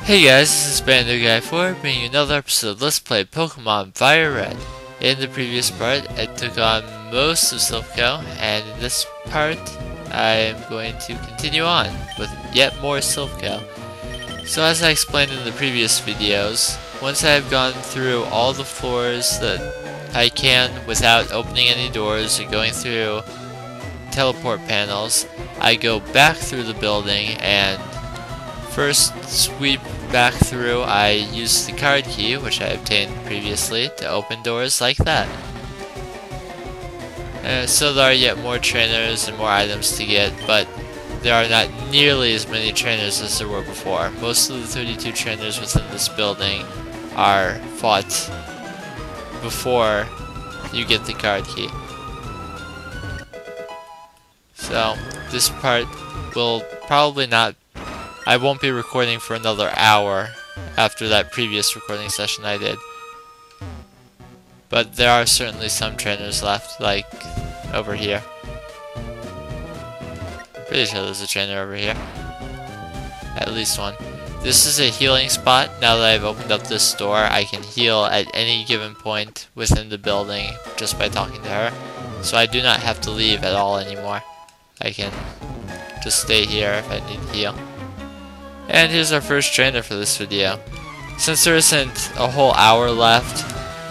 Hey guys, this is Brand New Guy 4 bringing you another episode of Let's Play Pokemon FireRed. In the previous part, I took on most of Silph Co, and in this part, I am going to continue on with yet more Silph Co. So as I explained in the previous videos, once I have gone through all the floors that I can without opening any doors or going through teleport panels, I go back through the building and first sweep back through. I use the card key, which I obtained previously, to open doors like that. So there are yet more trainers and more items to get, but there are not nearly as many trainers as there were before. Most of the 32 trainers within this building are fought before you get the card key. So this part will probably not I won't be recording for another hour after that previous recording session I did. But there are certainly some trainers left, like over here. Pretty sure there's a trainer over here. At least one. This is a healing spot. Now that I've opened up this door, I can heal at any given point within the building just by talking to her. So I do not have to leave at all anymore. I can just stay here if I need to heal. And here's our first trainer for this video. Since there isn't a whole hour left,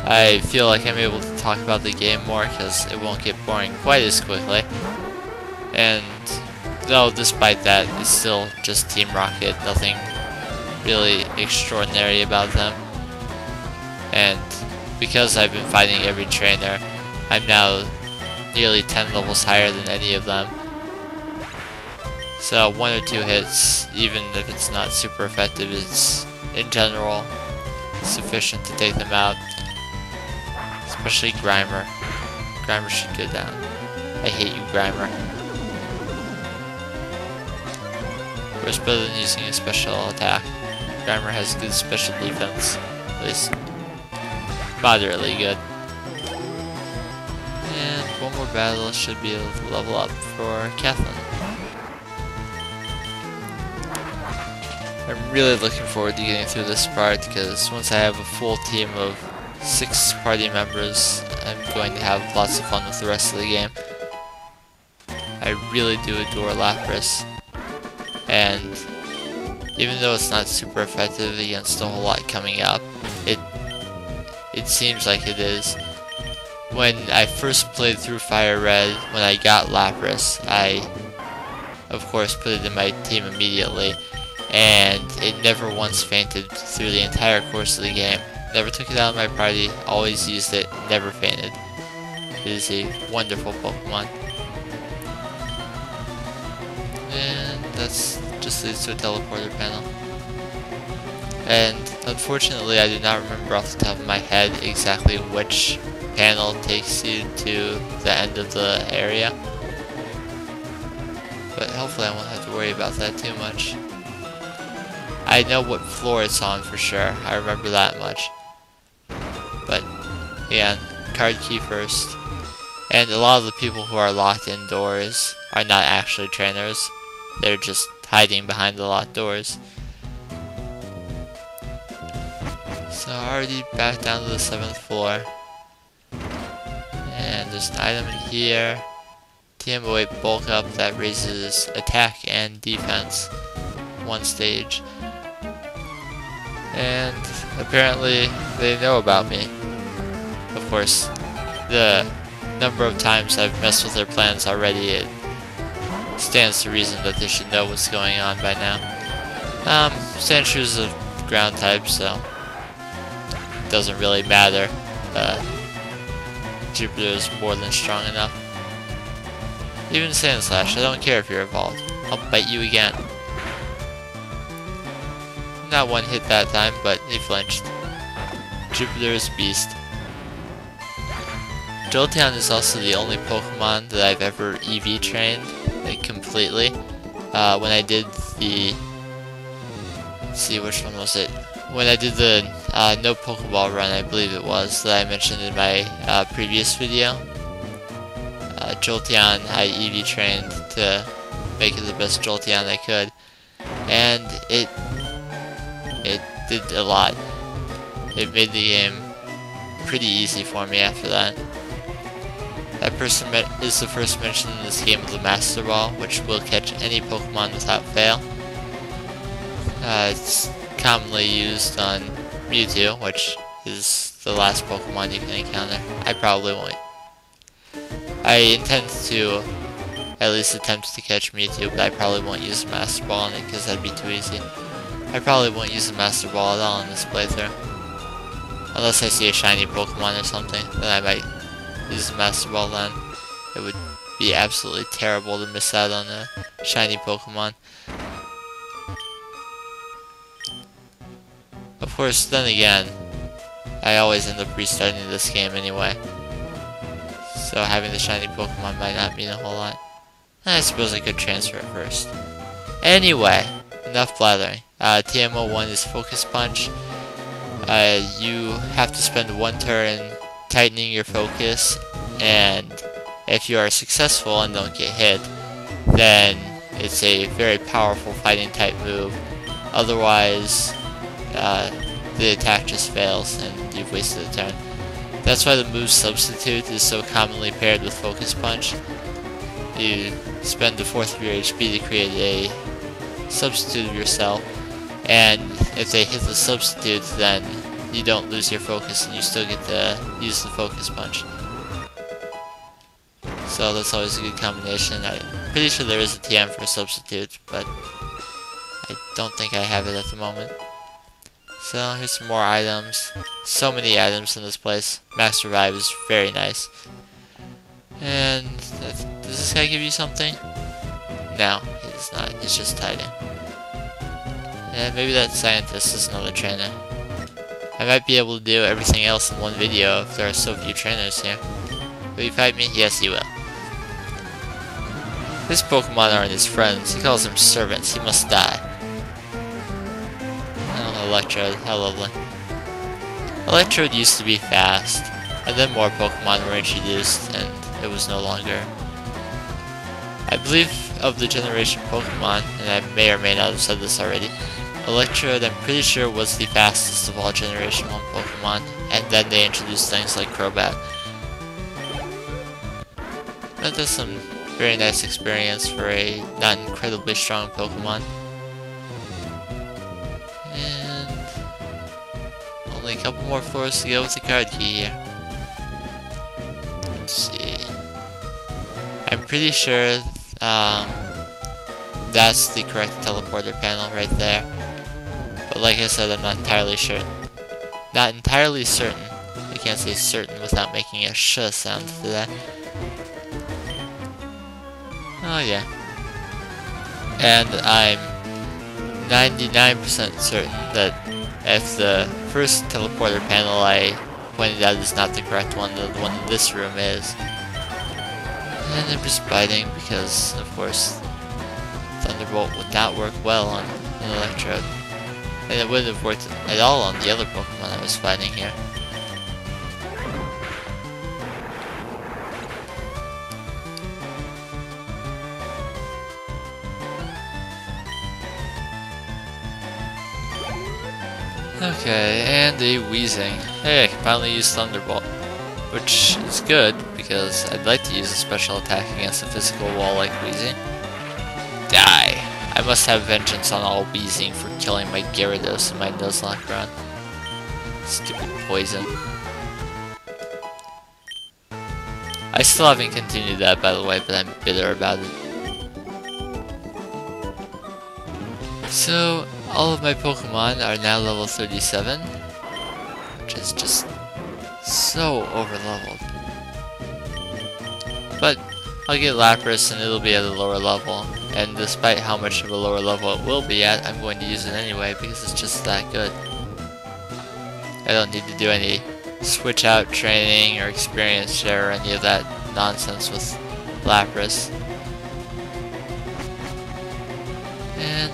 I feel like I'm able to talk about the game more because it won't get boring quite as quickly. And though despite that, it's still just Team Rocket, nothing really extraordinary about them. And because I've been fighting every trainer, I'm now nearly 10 levels higher than any of them. So 1 or 2 hits, even if it's not super effective, is in general sufficient to take them out. Especially Grimer. Grimer should go down. I hate you, Grimer. But it's better than using a special attack. Grimer has good special defense. At least moderately good. And one more battle should be able to level up for Kathleen. I'm really looking forward to getting through this part because once I have a full team of 6 party members, I'm going to have lots of fun with the rest of the game. I really do adore Lapras, and even though it's not super effective against a whole lot coming up, it seems like it is. When I first played through FireRed, when I got Lapras, I of course put it in my team immediately. And it never once fainted through the entire course of the game. Never took it out of my party, always used it, never fainted. It is a wonderful Pokemon. And that's just leads to a teleporter panel. And unfortunately I do not remember off the top of my head exactly which panel takes you to the end of the area. But hopefully I won't have to worry about that too much. I know what floor it's on for sure. I remember that much. But, yeah, card key first. And a lot of the people who are locked indoors are not actually trainers. They're just hiding behind the locked doors. So already back down to the 7th floor. And there's an item in here. TM08 bulk up that raises attack and defense 1 stage. And apparently they know about me. Of course, the number of times I've messed with their plans already, it stands to reason that they should know what's going on by now. Sandshrew is a ground type, so it doesn't really matter. Jupiter is more than strong enough. Even Sandslash, I don't care if you're evolved. I'll bite you again. Not one hit that time, but he flinched. Jupiter is beast. Jolteon is also the only Pokemon that I've ever EV trained completely. When I did the... Let's see, which one was it? When I did the no Pokeball run, I believe it was, that I mentioned in my previous video. Jolteon I EV trained to make it the best Jolteon I could. And it it did a lot. It made the game pretty easy for me after that. That person is the first mention in this game of the Master Ball, which will catch any Pokemon without fail. It's commonly used on Mewtwo, which is the last Pokemon you can encounter. I probably won't. I intend to at least attempt to catch Mewtwo, but I probably won't use the Master Ball on it because that'd be too easy. I probably won't use the Master Ball at all in this playthrough. Unless I see a shiny Pokemon or something, then I might use the Master Ball then. It would be absolutely terrible to miss out on a shiny Pokemon. Of course, then again, I always end up restarting this game anyway. So having the shiny Pokemon might not mean a whole lot. I suppose I could transfer it first. Anyway, enough blathering. TMO1 is Focus Punch. You have to spend one turn tightening your focus, and if you are successful and don't get hit, then it's a very powerful fighting type move. Otherwise, the attack just fails and you've wasted a turn. That's why the move Substitute is so commonly paired with Focus Punch. You spend a fourth of your HP to create a substitute of yourself, and if they hit the substitute, then you don't lose your focus and you still get to use the Focus Punch. So that's always a good combination. I'm pretty sure there is a TM for substitute, but I don't think I have it at the moment. So here's some more items. So many items in this place. Max Revive is very nice. And does this guy give you something? No, he does not. He's just hiding. And maybe that scientist is another trainer. I might be able to do everything else in one video if there are so few trainers here. Will you fight me? Yes, you will. His Pokemon aren't his friends. He calls them servants. He must die. Oh, Electrode. How lovely. Electrode used to be fast, and then more Pokemon were introduced, and it was no longer. I believe of the generation Pokemon, and I may or may not have said this already, Electrode, I'm pretty sure, was the fastest of all Generation 1 Pokemon, and then they introduced things like Crobat. That is some very nice experience for a not incredibly strong Pokemon. And only a couple more floors to go with the card key here. Let's see. I'm pretty sure that's the correct teleporter panel right there. But like I said, I'm not entirely sure. Not entirely certain. I can't say certain without making a sh sound to that. Oh yeah. And I'm 99% certain that if the first teleporter panel I pointed out is not the correct one, the one in this room is. And I'm just biting because, of course, Thunderbolt would not work well on an Electrode. And it wouldn't have worked at all on the other Pokemon I was fighting here. Okay, and a Weezing. Hey, I can finally use Thunderbolt. Which is good, because I'd like to use a special attack against a physical wall like Weezing. Die! I must have vengeance on all Weezing for killing my Gyarados and my Nuzlocke run. Stupid poison. I still haven't continued that, by the way, but I'm bitter about it. So, all of my Pokemon are now level 37, which is just so over-leveled. But I'll get Lapras and it'll be at a lower level, and despite how much of a lower level it will be at, I'm going to use it anyway because it's just that good. I don't need to do any switch out training or experience share or any of that nonsense with Lapras. And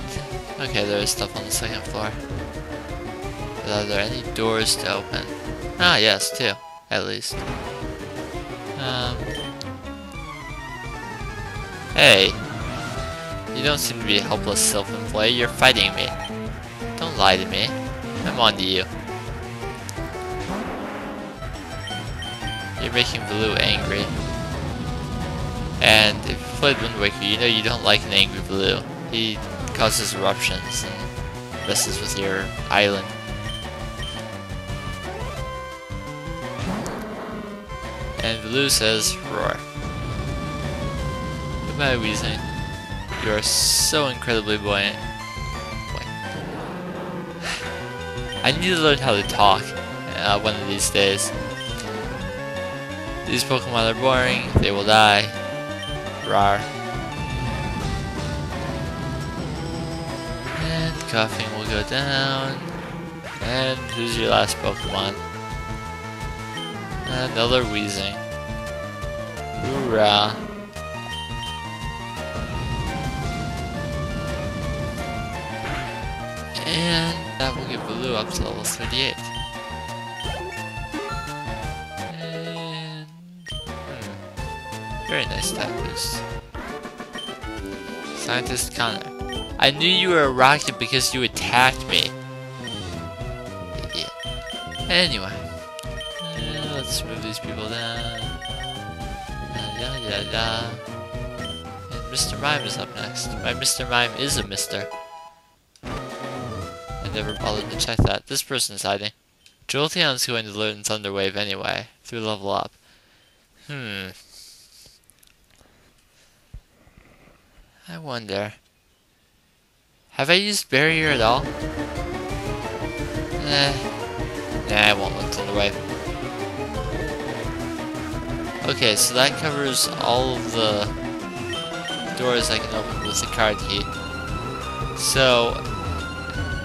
okay, there is stuff on the second floor. But are there any doors to open? Ah, yes, two, at least. Hey, you don't seem to be a helpless Silph employee. You're fighting me. Don't Don't lie to me. I'm on to you. You're making Blue angry. And if you played Wind Waker, you know you don't like an angry Blue. He causes eruptions and messes with your island. And Blue says, roar. Goodbye, Weezing. You are so incredibly buoyant. I need to learn how to talk one of these days. These Pokemon are boring, they will die. Rawr. And coughing will go down. And who's your last Pokemon? Another Weezing. Hoorah. And that will get Blue up to level 38. And very nice stat boost. Scientist Connor. I knew you were a rocket because you attacked me. Idiot. Anyway. Let's move these people down. And Mr. Mime is up next. My Mr. Mime is a mister. I never bothered to check that. This person's hiding. Jolteon's going to learn Thunder Wave anyway, through level up. I wonder. Have I used Barrier at all? Nah, I won't learn Thunder Wave. Okay, so that covers all of the doors I can open with the card key. So,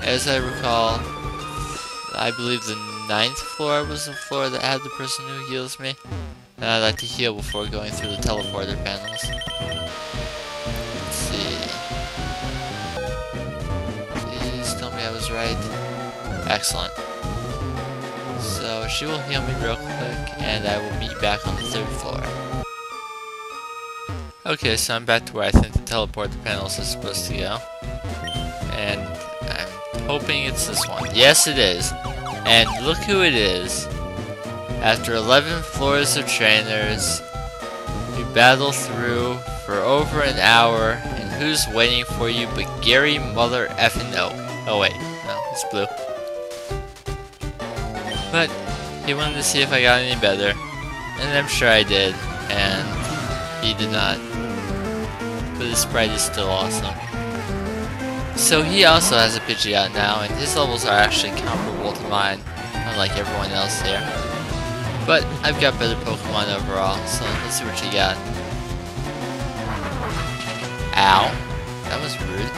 as I recall, I believe the 9th floor was the floor that had the person who heals me. And I'd like to heal before going through the teleporter panels. Let's see. Please tell me I was right. Excellent. So she will heal me real quick, and I will meet back on the 3rd floor. Okay, so I'm back to where I think the teleporter panels are supposed to go. And I'm hoping it's this one. Yes, it is. And look who it is. After 11 floors of trainers, you battle through for over an hour, and who's waiting for you but Gary Mother effing Oak? Oh wait, no, it's Blue. But he wanted to see if I got any better, and I'm sure I did, and he did not. But his sprite is still awesome. So he also has a Pidgeot now, and his levels are actually comparable to mine, unlike everyone else here. But I've got better Pokemon overall, so let's see what you got. Ow. That was rude.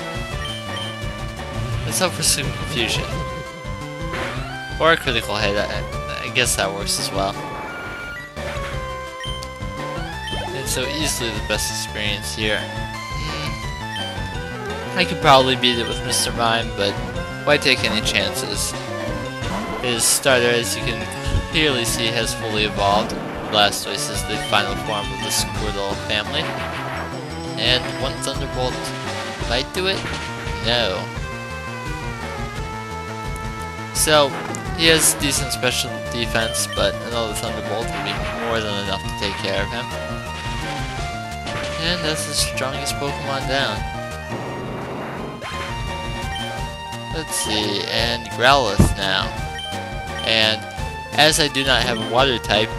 Let's hope for some confusion. Or a critical hit, I guess that works as well. And so easily the best experience here. I could probably beat it with Mr. Mime, but why take any chances? His starter, as you can clearly see, has fully evolved. Blastoise is the final form of the Squirtle family. And one Thunderbolt might do it? No. So, he has decent special defense, but another Thunderbolt would be more than enough to take care of him. And that's the strongest Pokemon down. Let's see, and Growlithe now. And as I do not have a water type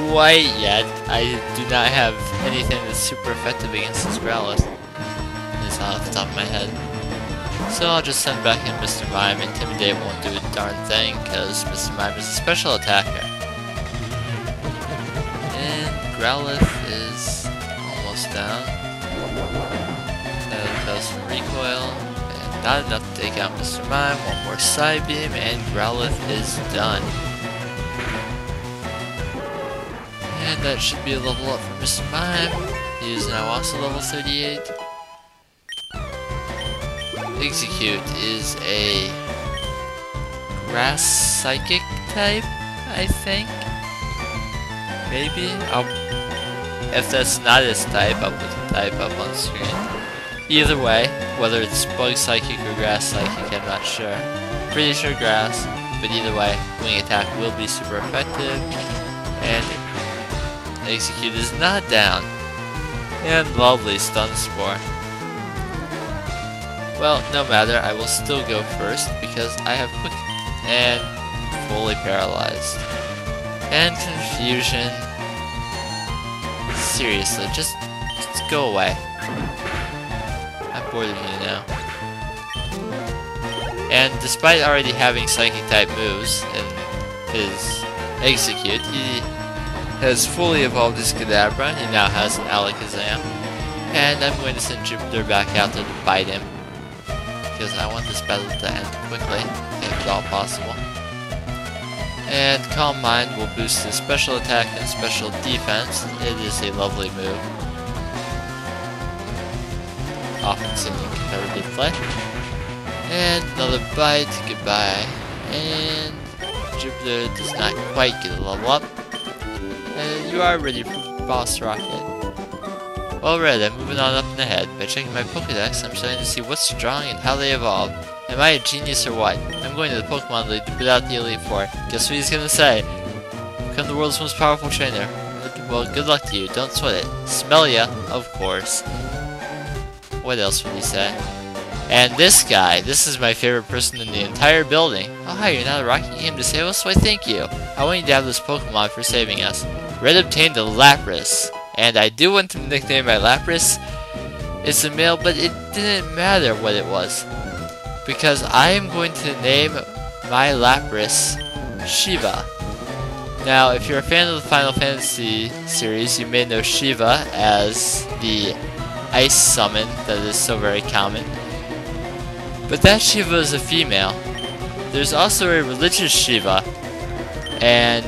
quite yet, I do not have anything that's super effective against this Growlithe. It's not off the top of my head. So I'll just send back in Mr. Mime. Intimidate won't do a darn thing, because Mr. Mime is a special attacker. And Growlithe is almost down. That'll cause some recoil. And not enough to take out Mr. Mime. One more side beam, and Growlithe is done. And that should be a level up for Mr. Mime. He is now also level 38. Execute is a grass psychic type, I think. Maybe? If that's not his type, I'll put the type up on screen. Either way, whether it's bug psychic or grass psychic, I'm not sure. pretty sure grass, but either way, wing attack will be super effective. And execute is not down. And lovely stun spore. Well, no matter, I will still go first because I have quick and fully paralyzed. And confusion. Seriously, just go away. I'm bored of you now. And despite already having psychic type moves in his execute, he has fully evolved his Kadabra. He now has an Alakazam. And I'm going to send Jupiter back out there to bite him, because I want this battle to end quickly, if at all possible. And Calm Mind will boost his special attack and special defense. It is a lovely move. Often seen in competitive play. And another bite, goodbye. And Jupiter does not quite get a level up. And you are ready for Boss Rocket. Well, Red, I'm moving on up and ahead. By checking my Pokédex, I'm starting to see what's strong and how they evolve. Am I a genius or what? I'm going to the Pokemon League to put out the Elite Four. Guess what he's gonna say? Become the world's most powerful trainer. Well, good luck to you. Don't sweat it. Smell ya, of course. What else would he say? And this guy, this is my favorite person in the entire building. Oh hi, you're not a Rocky Game Disabled, so I thank you. I want you to have this Pokemon for saving us. Red obtained a Lapras, and I do want to nickname my Lapras. It's a male, but it didn't matter what it was, because I am going to name my Lapras Shiva. Now, if you're a fan of the Final Fantasy series, you may know Shiva as the ice summon that is so very common. But that Shiva is a female. There's also a religious Shiva, and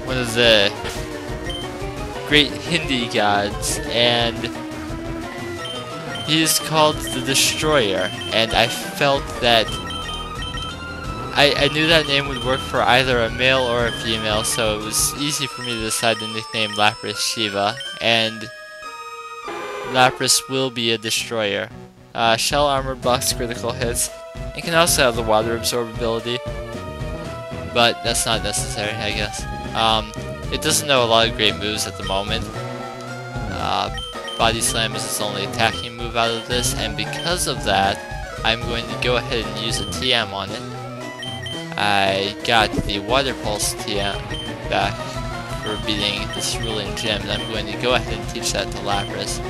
one of the great Hindi gods, and he is called the Destroyer, and I felt that I knew that name would work for either a male or a female, so it was easy for me to decide to nickname Lapras Shiva, and Lapras will be a Destroyer. Shell armor blocks critical hits. It can also have the water absorbability, but that's not necessary, I guess. It doesn't know a lot of great moves at the moment. Body Slam is its only attacking move out of this, and because of that, I'm going to go ahead and use a TM on it. I got the Water Pulse TM back for beating this ruling gym, and I'm going to go ahead and teach that to Lapras,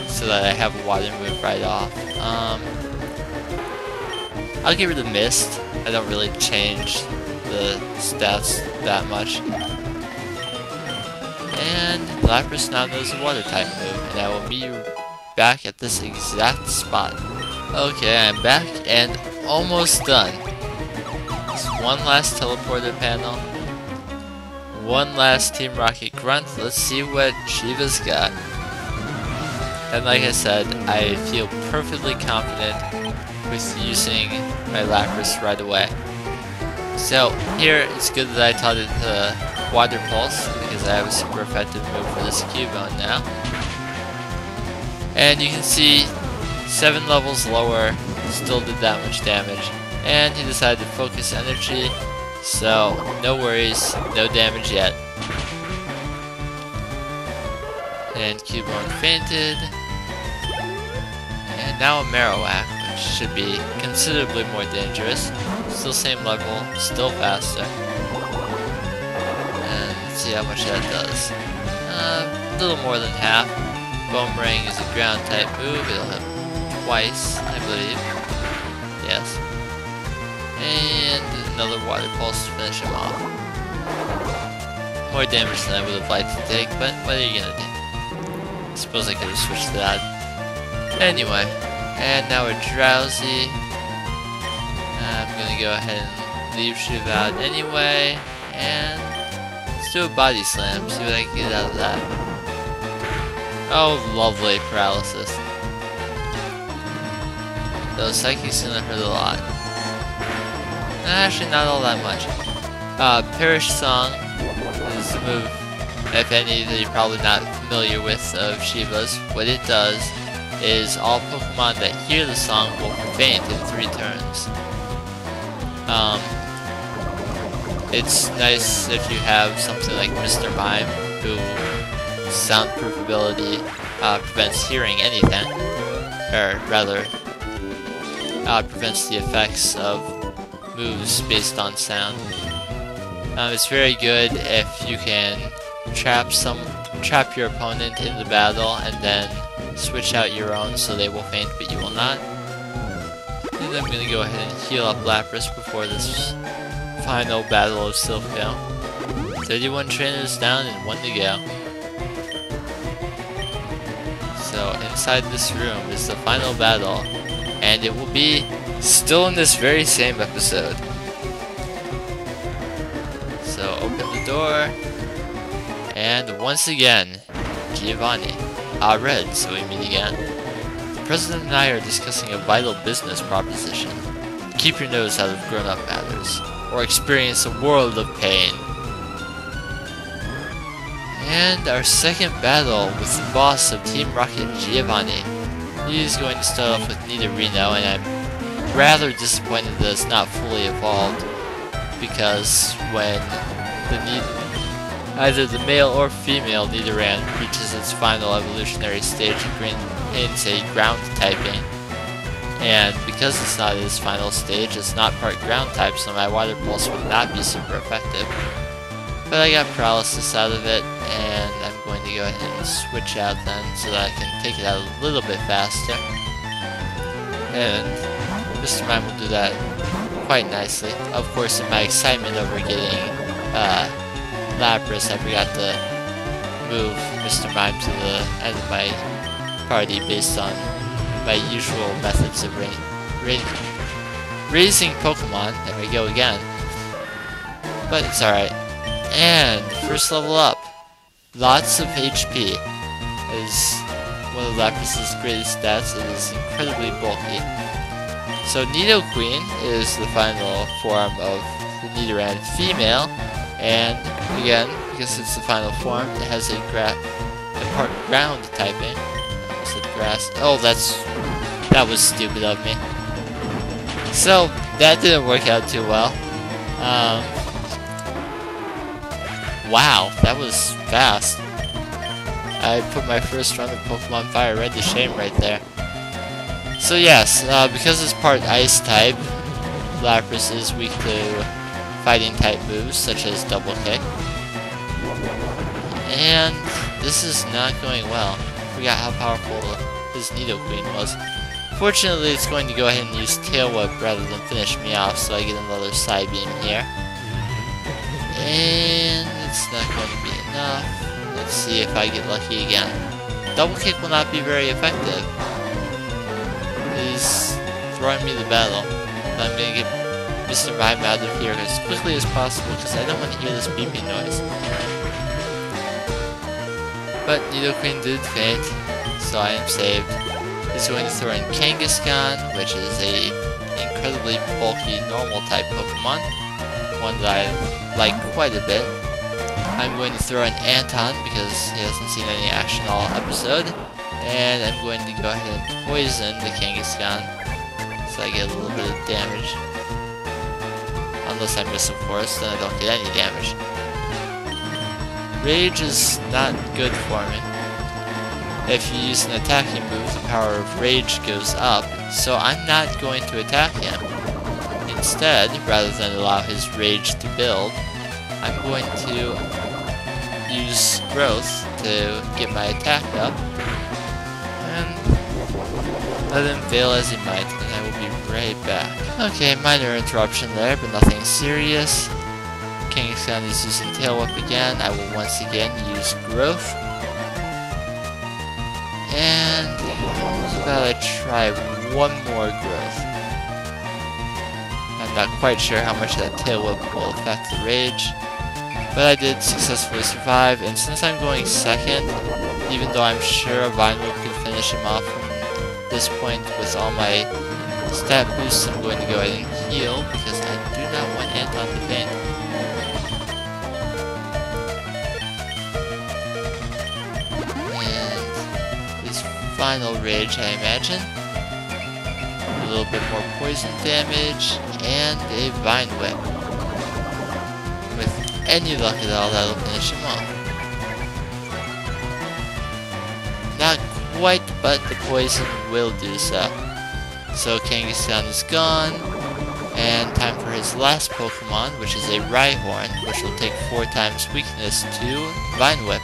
so that I have a water move right off. I'll get rid of Mist. I don't really change the stats that much. And Lapras now knows a water type move, and I will meet you back at this exact spot. Okay, I'm back and almost done. Just one last teleporter panel. One last Team Rocket grunt. Let's see what Shiva's got. And like I said, I feel perfectly confident with using my Lapras right away. So here, it's good that I taught it the Water Pulse, because I have a super effective move for this Cubone now. And you can see 7 levels lower, still did that much damage. And he decided to focus energy, so no worries, no damage yet. And Cubone fainted. And now a Marowak, which should be considerably more dangerous. Still same level, still faster. And let's see how much that does. A little more than half. Boomerang is a ground type move, it'll hit twice, I believe. Yes. And another Water Pulse to finish him off. More damage than I would have liked to take, but what are you gonna do? I suppose I could have switched to that. Anyway, and now we're Drowsy. I'm gonna go ahead and leave Shiva out anyway, and let's do a Body Slam, see what I can get out of that. Oh, lovely paralysis. Though Psychic's gonna hurt a lot. Actually, not all that much. Perish Song is a move, if any, that you're probably not familiar with of Shiva's. What it does is all Pokemon that hear the song will faint in 3 turns. It's nice if you have something like Mr. Mime, who soundproof ability prevents hearing anything, or rather, prevents the effects of moves based on sound. It's very good if you can trap your opponent in the battle and then switch out your own so they will faint but you will not. And I'm gonna go ahead and heal up Lapras before this final battle of Silph Co. 31 trainers down and 1 to go. So inside this room is the final battle, and it will be still in this very same episode. So open the door, and once again, Giovanni. Red, so we meet again. The President and I are discussing a vital business proposition. Keep your nose out of grown-up matters, or experience a world of pain. And our second battle with the boss of Team Rocket, Giovanni. He's going to start off with Nidorino, and I'm rather disappointed that it's not fully evolved, because when either the male or female Nidoran reaches its final evolutionary stage, it gains a ground typing. And because it's not its final stage, it's not part ground type, so my Water Pulse would not be super effective. But I got paralysis out of it, and I'm going to go ahead and switch out then so that I can take it out a little bit faster. And Mr. Mime will do that quite nicely. Of course, in my excitement over getting Lapras, I forgot to move Mr. Mime to the end of my party based on my usual methods of raising Pokemon. There we go again. But it's alright. And first level up. Lots of HP is one of Lapras' greatest stats. It is incredibly bulky. So Nidoqueen is the final form of the Nidoran female. And again, because it's the final form, it has a part ground typing. I said grass. Oh, that was stupid of me. So that didn't work out too well. Wow, that was fast. I put my first run of Pokemon FireRed to shame right there. So yes, because it's part Ice type, Lapras is weak to fighting type moves such as double kick. And this is not going well. I forgot how powerful his Nidoqueen was. Fortunately, it's going to go ahead and use Tail Whip rather than finish me off, so I get another Psybeam here. And it's not going to be enough. Let's see if I get lucky again. Double kick will not be very effective. It is throwing me the battle. I'm going to get Mr. Mime out of here as quickly as possible because I don't want to hear this beeping noise. But Nidoqueen did faint, so I am saved. He's going to throw in Kangaskhan, which is a incredibly bulky normal type Pokemon, one that I like quite a bit. I'm going to throw in Anton because he hasn't seen any action all episode, and I'm going to go ahead and poison the Kangaskhan so I get a little bit of damage. Unless I miss, of course, then I don't get any damage. Rage is not good for me. If you use an attacking move, the power of Rage goes up, so I'm not going to attack him. Instead, rather than allow his Rage to build, I'm going to use Growth to get my attack up, and let him fail as he might, and I will be right back. Okay, minor interruption there, but nothing serious. Kangaskhan is using Tail Whip again. I will once again use Growth. And how about I try one more Growth? I'm not quite sure how much that Tail Whip will affect the Rage, but I did successfully survive, and since I'm going second, even though I'm sure a Vine Whip could finish him off from this point with all my stat boosts, I'm going to go ahead and heal, because I do not want Anton to faint. final rage, I imagine. A little bit more poison damage, and a Vine Whip. With any luck at all, that'll finish him off. Not quite, but the poison will do so. So Kangaskhan is gone, and time for his last Pokemon, which is a Rhyhorn, which will take 4 times weakness to Vine Whip.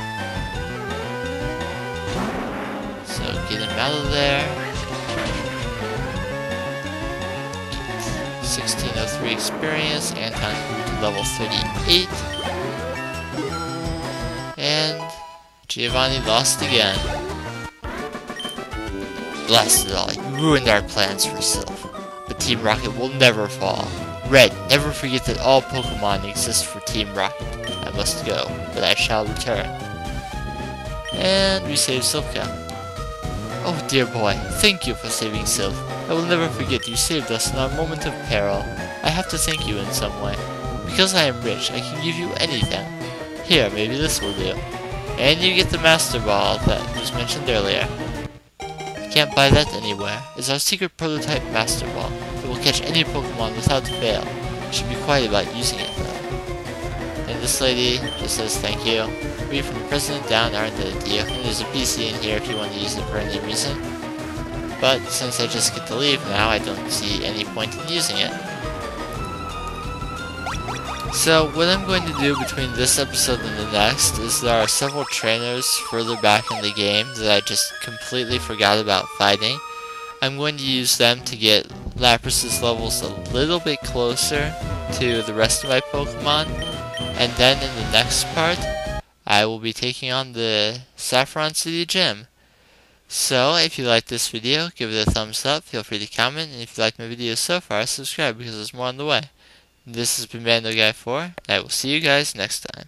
So get him out of there. 1603 experience, and time to level 38. And Giovanni lost again. Blast it all, you ruined our plans for Silph. But Team Rocket will never fall. Red, never forget that all Pokemon exist for Team Rocket. I must go, but I shall return. And we save Silph Co. Oh dear boy, thank you for saving Silph. I will never forget you saved us in our moment of peril. I have to thank you in some way. Because I am rich, I can give you anything. Here, maybe this will do. And you get the Master Ball that was mentioned earlier. You can't buy that anywhere. It's our secret prototype Master Ball. It will catch any Pokemon without fail. You should be quiet about using it though. And this lady just says thank you. We from the President down are indebted to you. And there's a PC in here if you want to use it for any reason. But since I just get to leave now, I don't see any point in using it. So what I'm going to do between this episode and the next is there are several trainers further back in the game that I just completely forgot about fighting. I'm going to use them to get Lapras's levels a little bit closer to the rest of my Pokemon. And then in the next part, I will be taking on the Saffron City Gym. So, if you liked this video, give it a thumbs up, feel free to comment, and if you liked my videos so far, subscribe because there's more on the way. This has been Mando Guy 4, and I will see you guys next time.